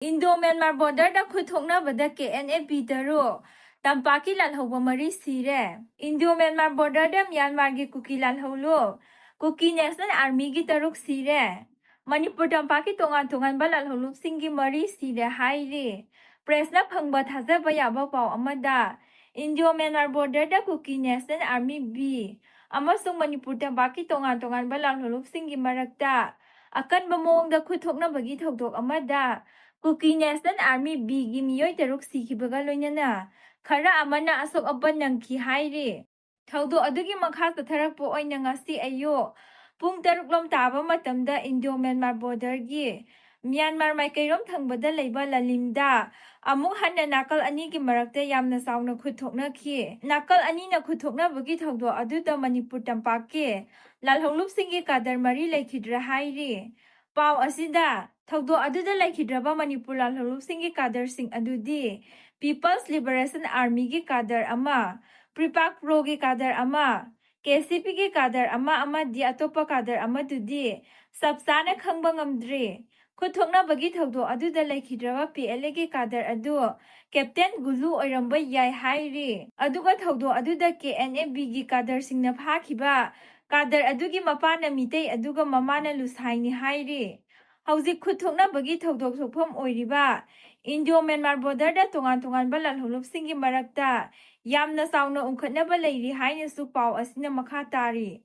Indo myanmar border da khut thoknabada KNA Bidaro tampakki lalhouba mari sire. Indo myanmar border da Myanmar gi kuki lalhoulup kuki National Army gi taruk sire. Manipur tampakki tongan ba lalhoulup singi mari sire haire. Press na phangba thajaba yaba paw amada Indo myanmar border da kuki National Army B amasung Manipur tampakki tongan ba lalhoulup singi marakta akanba mawngda khut thoknabagi thokdok amada Kuki National Army B gi miyoi taruk sikibaga loinana khara amana asok apan nangki haire. Thaudo adugi makha tatharakpo oina ngasi ayo pung taruklom taba matamda Indo Myanmar border gi Myanmar maikairom thangbada leiba lalimda amuk hanna nakal ani gi marakta yamna sauna khut thoknakhi. Nakal ani na khut thoknabagi thaudo aduda Manipur tampakki lalhoulup singi kadar mari laikhidra haire. Paw asida thaudo aduda laikhidraba Manipur lalhoulup singi kadar sing adudi People's Liberation Army gi kadar ama Pripak Pro gi kadar ama KCP gi kadar ama di atopa kadar ama dudi sabsana khangba ngamdre khut thoknabagi thaudo aduda laikhidraba PLA gi kadar adu Captain Gulu oiramba yai haire aduga thaudo aduda KNA B gi kadar singna phakhiba kadar adugi mapana mitei aduga mamana lushaini haire Hauzik khut thoknabagi thokdok thokpham oiriba Indo Myanmar border da tongan ba lalhoulup singi marakta yamna sauna ungkhatnaba leiri haina su paw asina makha tari